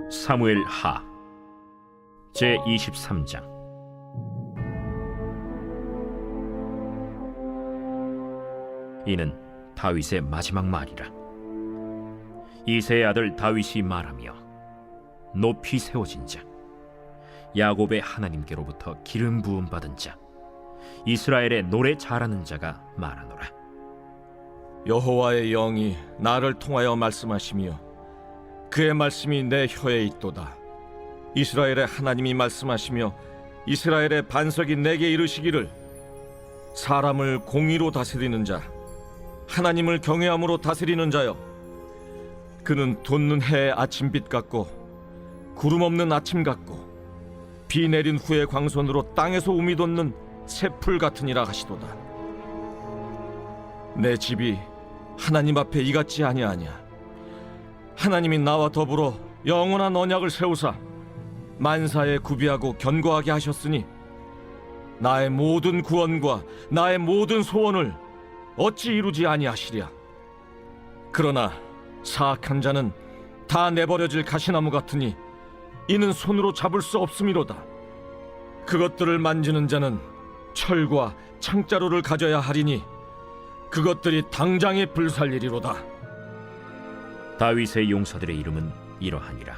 사무엘 하 제23장. 이는 다윗의 마지막 말이라. 이새의 아들 다윗이 말하며 높이 세워진 자, 야곱의 하나님께로부터 기름 부음 받은 자, 이스라엘의 노래 잘하는 자가 말하노라. 여호와의 영이 나를 통하여 말씀하시며 그의 말씀이 내 혀에 있도다. 이스라엘의 하나님이 말씀하시며 이스라엘의 반석이 내게 이르시기를, 사람을 공의로 다스리는 자, 하나님을 경외함으로 다스리는 자여, 그는 돋는 해의 아침빛 같고 구름 없는 아침 같고 비 내린 후의 광선으로 땅에서 우미 돋는 새풀 같으니라 하시도다. 내 집이 하나님 앞에 이같지 아니하냐. 하나님이 나와 더불어 영원한 언약을 세우사 만사에 구비하고 견고하게 하셨으니 나의 모든 구원과 나의 모든 소원을 어찌 이루지 아니하시랴. 그러나 사악한 자는 다 내버려질 가시나무 같으니 이는 손으로 잡을 수 없음이로다. 그것들을 만지는 자는 철과 창자루를 가져야 하리니 그것들이 당장에 불살리리로다. 다윗의 용사들의 이름은 이러하니라.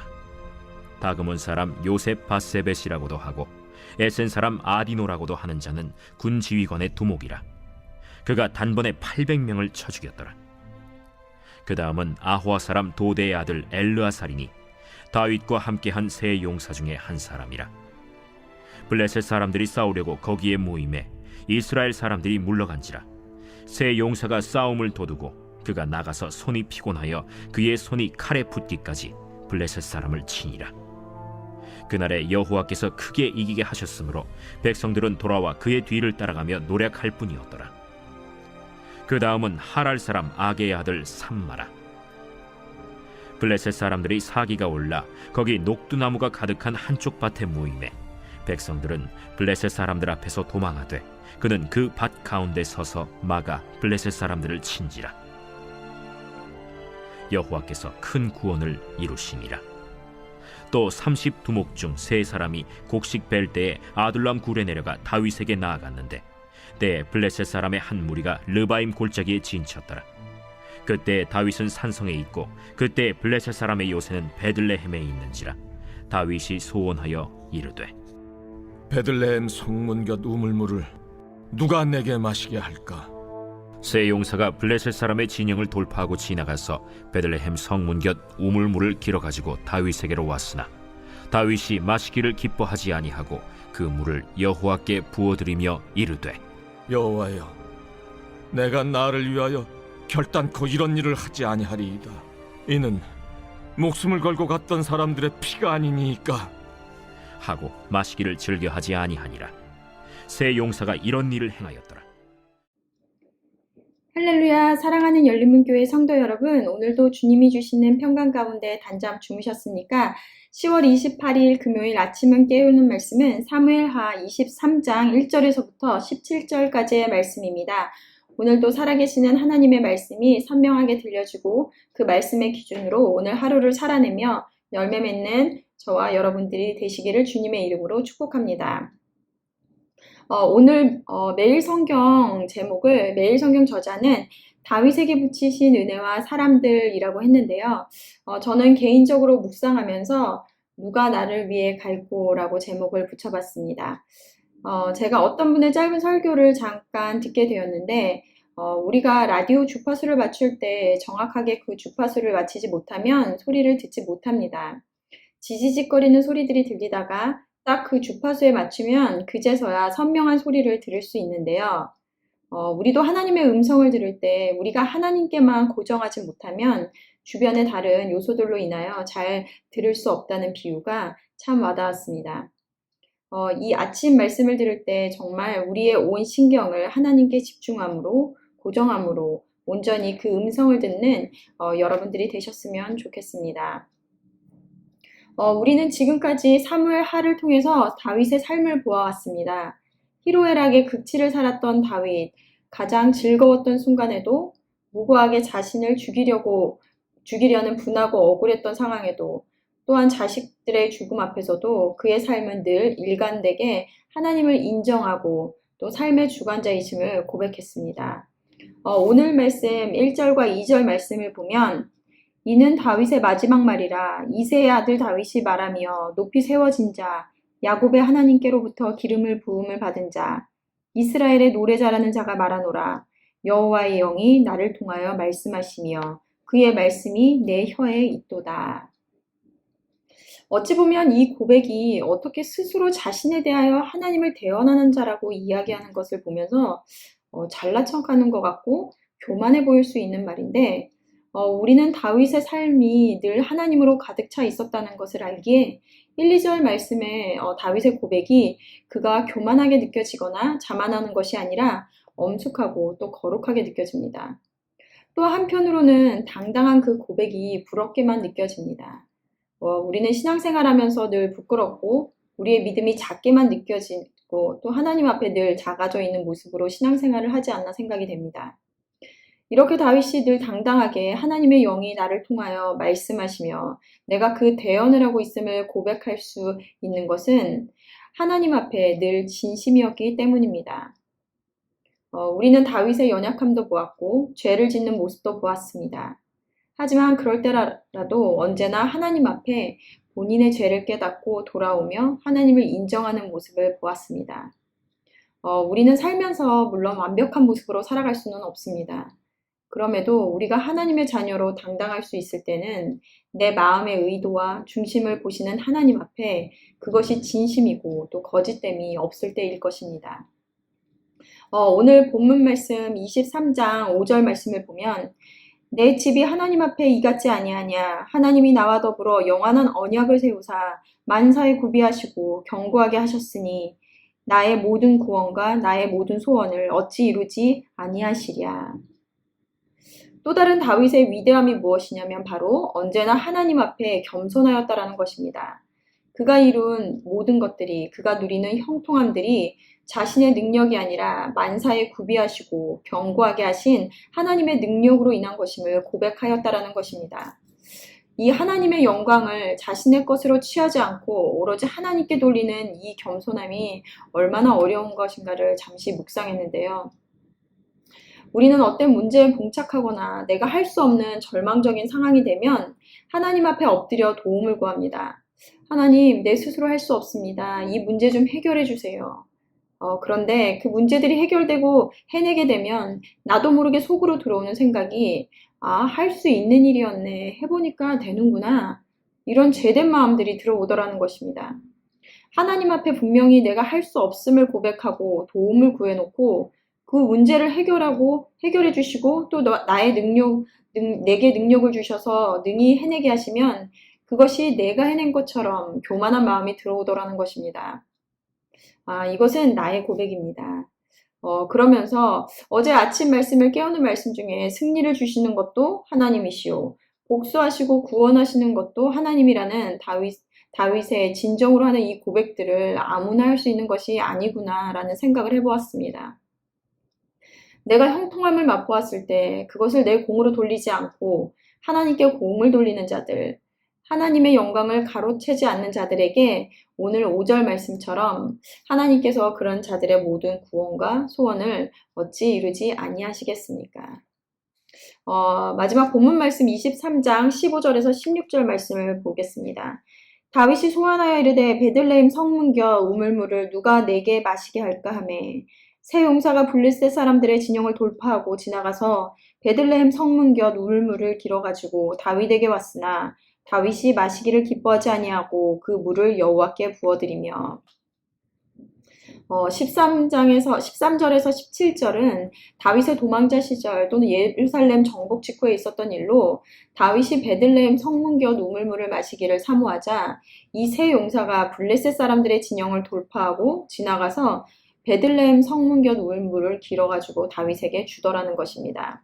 다그몬 사람 요셉 바세벳이라고도 하고 에센 사람 아디노라고도 하는 자는 군 지휘관의 두목이라. 그가 단번에 800명을 쳐 죽였더라. 그 다음은 아호아 사람 도대의 아들 엘르아살이니 다윗과 함께한 세 용사 중에 한 사람이라. 블레셋 사람들이 싸우려고 거기에 모임에 이스라엘 사람들이 물러간지라. 세 용사가 싸움을 도두고 그가 나가서 손이 피곤하여 그의 손이 칼에 붙기까지 블레셋 사람을 치니라. 그날에 여호와께서 크게 이기게 하셨으므로 백성들은 돌아와 그의 뒤를 따라가며 노력할 뿐이었더라. 그 다음은 하랄 사람 아게의 아들 삼마라. 블레셋 사람들이 사기가 올라 거기 녹두나무가 가득한 한쪽 밭에 모임에 백성들은 블레셋 사람들 앞에서 도망하되 그는 그 밭 가운데 서서 막아 블레셋 사람들을 친지라. 여호와께서 큰 구원을 이루시니라. 또 30두목 중 3사람이 곡식 벨 때에 아둘람 굴에 내려가 다윗에게 나아갔는데 때에 블레셋 사람의 한 무리가 르바임 골짜기에 진쳤더라. 그때 다윗은 산성에 있고 그때 블레셋 사람의 요새는 베들레헴에 있는지라. 다윗이 소원하여 이르되, 베들레헴 성문 곁 우물물을 누가 내게 마시게 할까? 세 용사가 블레셋 사람의 진영을 돌파하고 지나가서 베들레헴 성문 곁 우물물을 길어가지고 다윗에게로 왔으나 다윗이 마시기를 기뻐하지 아니하고 그 물을 여호와께 부어드리며 이르되, 여호와여, 내가 나를 위하여 결단코 이런 일을 하지 아니하리이다. 이는 목숨을 걸고 갔던 사람들의 피가 아니니이까 하고 마시기를 즐겨하지 아니하니라. 세 용사가 이런 일을 행하였더라. 할렐루야. 사랑하는 열린문교회 성도 여러분, 오늘도 주님이 주시는 평강 가운데 단잠 주무셨습니까? 10월 28일 금요일 아침은 깨우는 말씀은 사무엘하 23장 1절에서부터 17절까지의 말씀입니다. 오늘도 살아계시는 하나님의 말씀이 선명하게 들려주고 그 말씀의 기준으로 오늘 하루를 살아내며 열매 맺는 저와 여러분들이 되시기를 주님의 이름으로 축복합니다. 오늘 매일 성경 제목을 매일 성경 저자는 다윗에게 붙이신 은혜와 사람들이라고 했는데요. 저는 개인적으로 묵상하면서 누가 나를 위해 갈고라고 제목을 붙여봤습니다. 제가 어떤 분의 짧은 설교를 잠깐 듣게 되었는데 우리가 라디오 주파수를 맞출 때 정확하게 그 주파수를 맞추지 못하면 소리를 듣지 못합니다. 지지직거리는 소리들이 들리다가 딱 그 주파수에 맞추면 그제서야 선명한 소리를 들을 수 있는데요. 우리도 하나님의 음성을 들을 때 우리가 하나님께만 고정하지 못하면 주변의 다른 요소들로 인하여 잘 들을 수 없다는 비유가 참 와닿았습니다. 이 아침 말씀을 들을 때 정말 우리의 온 신경을 하나님께 집중함으로 고정함으로 온전히 그 음성을 듣는 여러분들이 되셨으면 좋겠습니다. 우리는 지금까지 사무엘 하를 통해서 다윗의 삶을 보아왔습니다. 희로애락의 극치를 살았던 다윗, 가장 즐거웠던 순간에도 무고하게 자신을 죽이려는 분하고 억울했던 상황에도 또한 자식들의 죽음 앞에서도 그의 삶은 늘 일관되게 하나님을 인정하고 또 삶의 주관자이심을 고백했습니다. 오늘 말씀 1절과 2절 말씀을 보면 이는 다윗의 마지막 말이라 이새의 아들 다윗이 말하며 높이 세워진 자 야곱의 하나님께로부터 기름을 부음을 받은 자 이스라엘의 노래 잘하는 자가 말하노라 여호와의 영이 나를 통하여 말씀하시며 그의 말씀이 내 혀에 있도다. 어찌 보면 이 고백이 어떻게 스스로 자신에 대하여 하나님을 대언하는 자라고 이야기하는 것을 보면서 잘난 척하는 것 같고 교만해 보일 수 있는 말인데 우리는 다윗의 삶이 늘 하나님으로 가득 차 있었다는 것을 알기에 1, 2절 말씀에 다윗의 고백이 그가 교만하게 느껴지거나 자만하는 것이 아니라 엄숙하고 또 거룩하게 느껴집니다. 또 한편으로는 당당한 그 고백이 부럽게만 느껴집니다. 우리는 신앙생활하면서 늘 부끄럽고 우리의 믿음이 작게만 느껴지고 또 하나님 앞에 늘 작아져 있는 모습으로 신앙생활을 하지 않나 생각이 됩니다. 이렇게 다윗이 늘 당당하게 하나님의 영이 나를 통하여 말씀하시며 내가 그 대언을 하고 있음을 고백할 수 있는 것은 하나님 앞에 늘 진심이었기 때문입니다. 우리는 다윗의 연약함도 보았고 죄를 짓는 모습도 보았습니다. 하지만 그럴 때라도 언제나 하나님 앞에 본인의 죄를 깨닫고 돌아오며 하나님을 인정하는 모습을 보았습니다. 우리는 살면서 물론 완벽한 모습으로 살아갈 수는 없습니다. 그럼에도 우리가 하나님의 자녀로 당당할 수 있을 때는 내 마음의 의도와 중심을 보시는 하나님 앞에 그것이 진심이고 또 거짓됨이 없을 때일 것입니다. 오늘 본문 말씀 23장 5절 말씀을 보면 내 집이 하나님 앞에 이같지 아니하냐 하나님이 나와 더불어 영원한 언약을 세우사 만사에 구비하시고 견고하게 하셨으니 나의 모든 구원과 나의 모든 소원을 어찌 이루지 아니하시랴. 또 다른 다윗의 위대함이 무엇이냐면 바로 언제나 하나님 앞에 겸손하였다라는 것입니다. 그가 이룬 모든 것들이 그가 누리는 형통함들이 자신의 능력이 아니라 만사에 구비하시고 견고하게 하신 하나님의 능력으로 인한 것임을 고백하였다라는 것입니다. 이 하나님의 영광을 자신의 것으로 취하지 않고 오로지 하나님께 돌리는 이 겸손함이 얼마나 어려운 것인가를 잠시 묵상했는데요. 우리는 어떤 문제에 봉착하거나 내가 할 수 없는 절망적인 상황이 되면 하나님 앞에 엎드려 도움을 구합니다. 하나님, 내 스스로 할 수 없습니다. 이 문제 좀 해결해 주세요. 그런데 그 문제들이 해결되고 해내게 되면 나도 모르게 속으로 들어오는 생각이 할 수 있는 일이었네. 해보니까 되는구나. 이런 죄된 마음들이 들어오더라는 것입니다. 하나님 앞에 분명히 내가 할 수 없음을 고백하고 도움을 구해놓고 그 문제를 해결해 주시고 또 나의 내게 능력을 주셔서 능히 해내게 하시면 그것이 내가 해낸 것처럼 교만한 마음이 들어오더라는 것입니다. 이것은 나의 고백입니다. 그러면서 어제 아침 말씀을 깨우는 말씀 중에 승리를 주시는 것도 하나님이시오. 복수하시고 구원하시는 것도 하나님이라는 다윗의 진정으로 하는 이 고백들을 아무나 할 수 있는 것이 아니구나라는 생각을 해보았습니다. 내가 형통함을 맛보았을 때 그것을 내 공으로 돌리지 않고 하나님께 공을 돌리는 자들, 하나님의 영광을 가로채지 않는 자들에게 오늘 5절 말씀처럼 하나님께서 그런 자들의 모든 구원과 소원을 어찌 이루지 아니하시겠습니까? 마지막 본문 말씀 23장 15절에서 16절 말씀을 보겠습니다. 다윗이 소환하여 이르되 베들레헴 성문겨 우물물을 누가 내게 마시게 할까 하매 새 용사가 블레셋 사람들의 진영을 돌파하고 지나가서 베들레헴 성문곁 우물물을 길어가지고 다윗에게 왔으나 다윗이 마시기를 기뻐하지 아니하고 그 물을 여호와께 부어드리며 13절에서 17절은 다윗의 도망자 시절 또는 예루살렘 정복 직후에 있었던 일로 다윗이 베들레헴 성문곁 우물물을 마시기를 사모하자 이 세 용사가 블레셋 사람들의 진영을 돌파하고 지나가서 베들레헴 성문곁 우물물을 길어가지고 다윗에게 주더라는 것입니다.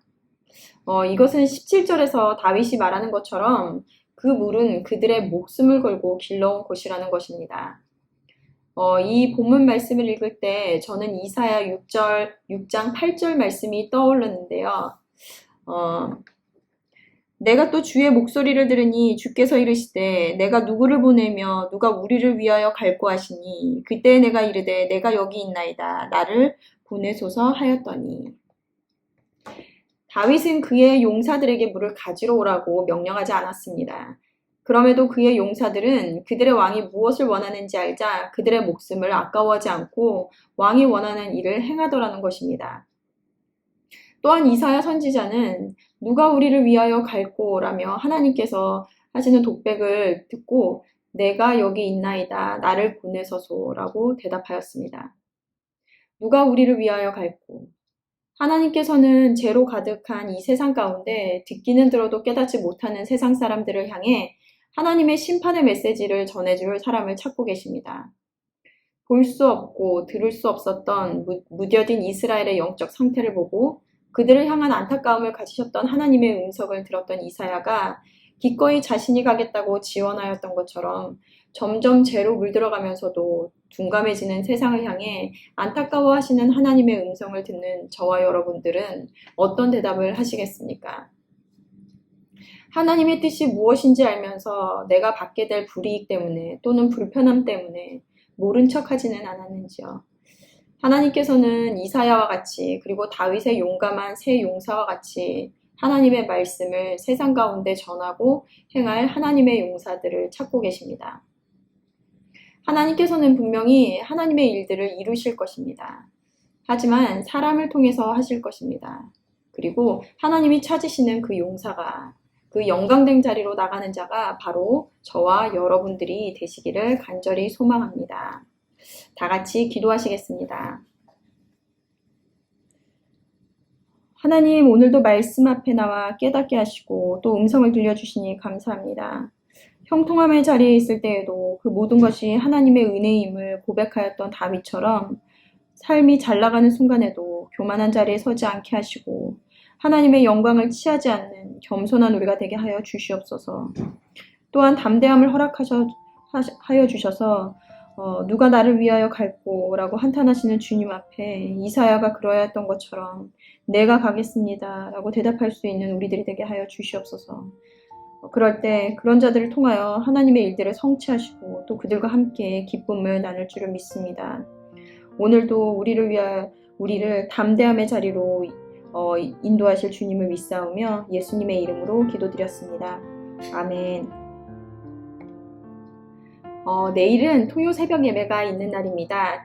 이것은 17절에서 다윗이 말하는 것처럼 그 물은 그들의 목숨을 걸고 길러온 곳이라는 것입니다. 이 본문 말씀을 읽을 때 저는 이사야 6장 8절 말씀이 떠오르는데요. 내가 또 주의 목소리를 들으니 주께서 이르시되 내가 누구를 보내며 누가 우리를 위하여 갈고 하시니 그때 내가 이르되 내가 여기 있나이다 나를 보내소서 하였더니 다윗은 그의 용사들에게 물을 가지러 오라고 명령하지 않았습니다. 그럼에도 그의 용사들은 그들의 왕이 무엇을 원하는지 알자 그들의 목숨을 아까워하지 않고 왕이 원하는 일을 행하더라는 것입니다. 또한 이사야 선지자는 누가 우리를 위하여 갈꼬라며 하나님께서 하시는 독백을 듣고 내가 여기 있나이다 나를 보내소서라고 대답하였습니다. 누가 우리를 위하여 갈꼬. 하나님께서는 죄로 가득한 이 세상 가운데 듣기는 들어도 깨닫지 못하는 세상 사람들을 향해 하나님의 심판의 메시지를 전해줄 사람을 찾고 계십니다. 볼 수 없고 들을 수 없었던 무뎌진 이스라엘의 영적 상태를 보고 그들을 향한 안타까움을 가지셨던 하나님의 음성을 들었던 이사야가 기꺼이 자신이 가겠다고 지원하였던 것처럼 점점 죄로 물들어가면서도 둔감해지는 세상을 향해 안타까워하시는 하나님의 음성을 듣는 저와 여러분들은 어떤 대답을 하시겠습니까? 하나님의 뜻이 무엇인지 알면서 내가 받게 될 불이익 때문에 또는 불편함 때문에 모른 척 하지는 않았는지요. 하나님께서는 이사야와 같이 그리고 다윗의 용감한 새 용사와 같이 하나님의 말씀을 세상 가운데 전하고 행할 하나님의 용사들을 찾고 계십니다. 하나님께서는 분명히 하나님의 일들을 이루실 것입니다. 하지만 사람을 통해서 하실 것입니다. 그리고 하나님이 찾으시는 그 용사가 그 영광된 자리로 나가는 자가 바로 저와 여러분들이 되시기를 간절히 소망합니다. 다 같이 기도하시겠습니다. 하나님, 오늘도 말씀 앞에 나와 깨닫게 하시고 또 음성을 들려주시니 감사합니다. 형통함의 자리에 있을 때에도 그 모든 것이 하나님의 은혜임을 고백하였던 다윗처럼 삶이 잘 나가는 순간에도 교만한 자리에 서지 않게 하시고 하나님의 영광을 취하지 않는 겸손한 우리가 되게 하여 주시옵소서. 또한 담대함을 허락하여 주셔서 누가 나를 위하여 갈꼬라고 한탄하시는 주님 앞에 이사야가 그러야 했던 것처럼 내가 가겠습니다 라고 대답할 수 있는 우리들이 되게 하여 주시옵소서. 그럴 때 그런 자들을 통하여 하나님의 일들을 성취하시고 또 그들과 함께 기쁨을 나눌 줄을 믿습니다. 오늘도 우리를 담대함의 자리로 인도하실 주님을 믿사오며 예수님의 이름으로 기도드렸습니다. 아멘. 내일은 토요 새벽 예배가 있는 날입니다.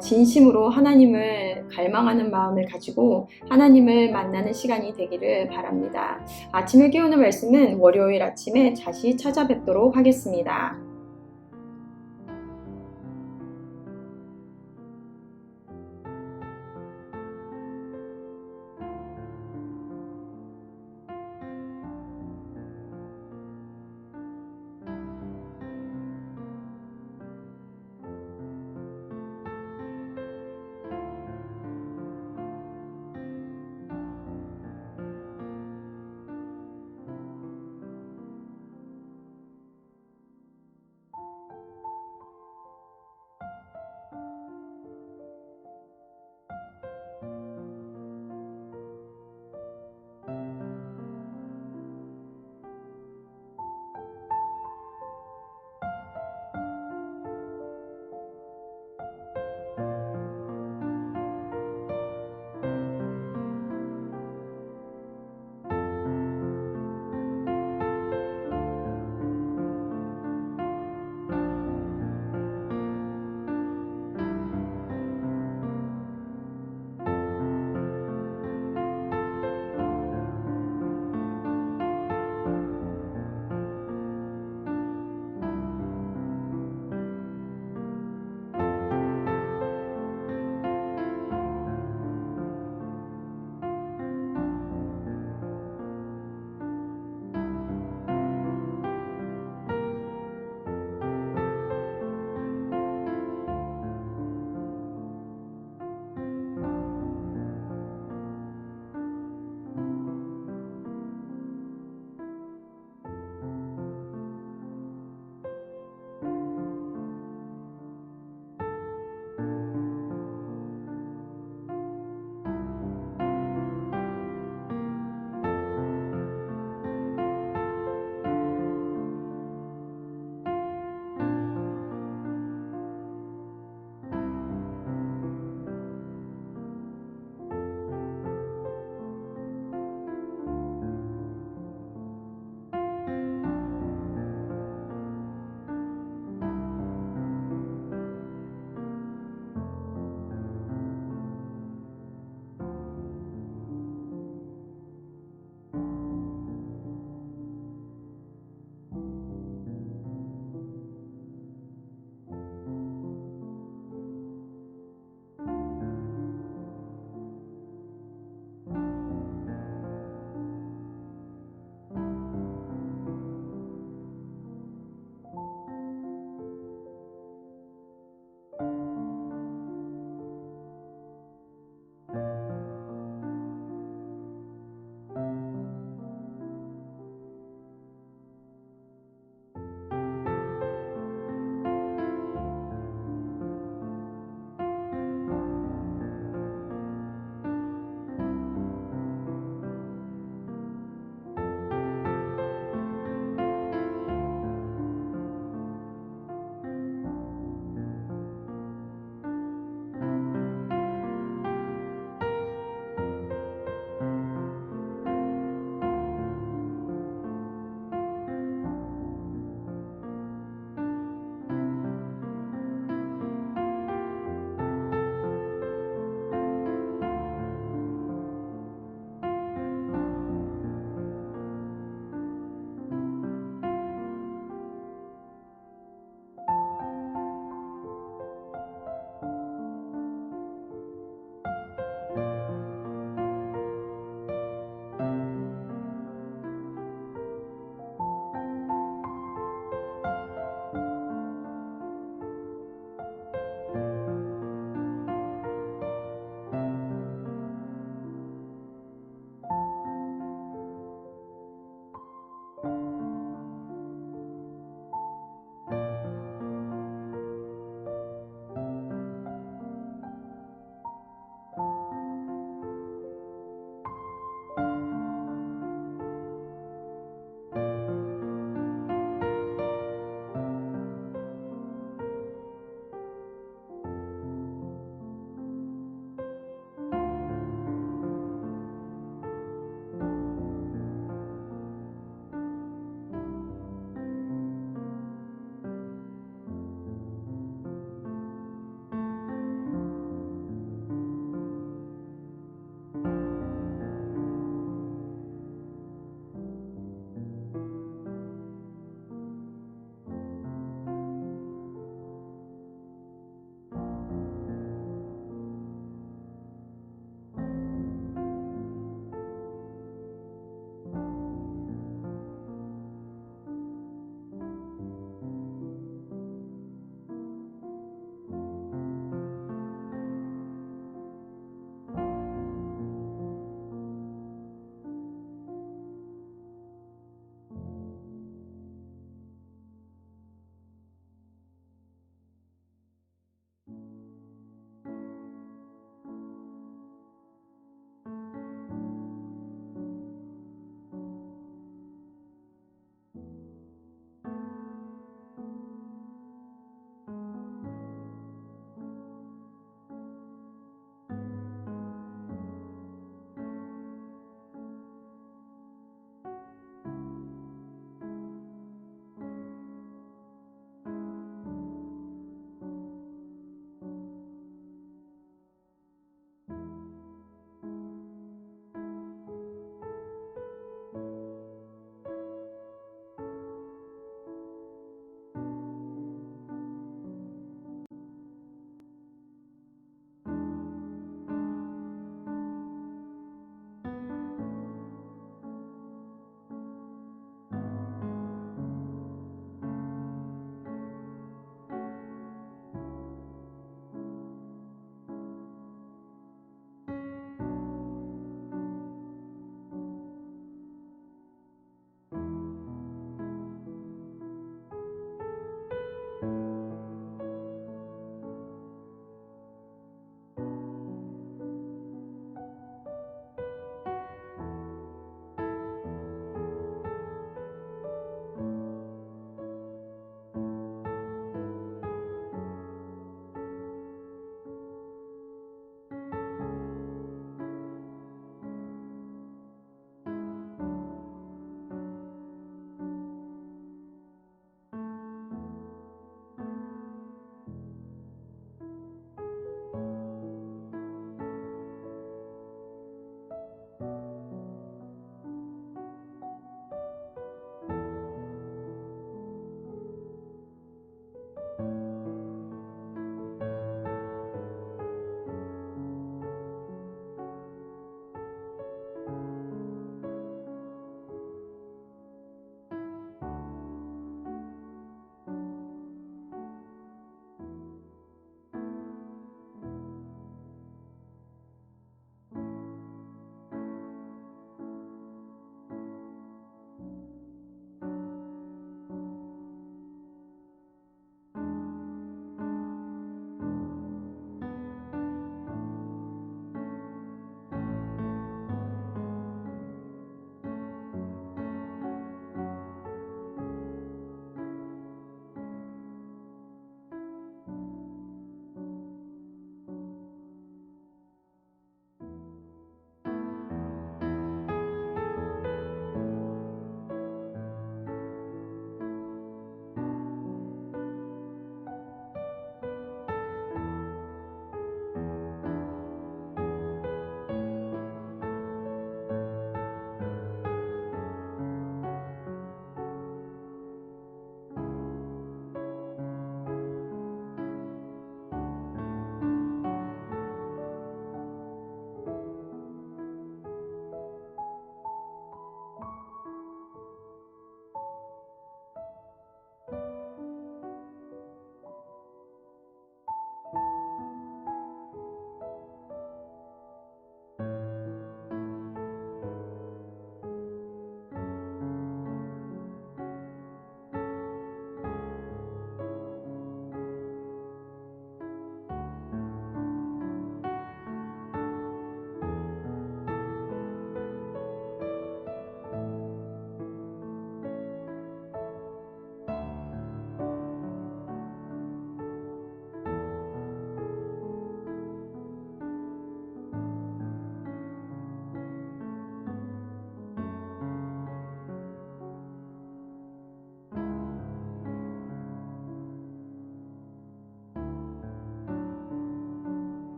진심으로 하나님을 갈망하는 마음을 가지고 하나님을 만나는 시간이 되기를 바랍니다. 아침을 깨우는 말씀은 월요일 아침에 다시 찾아뵙도록 하겠습니다.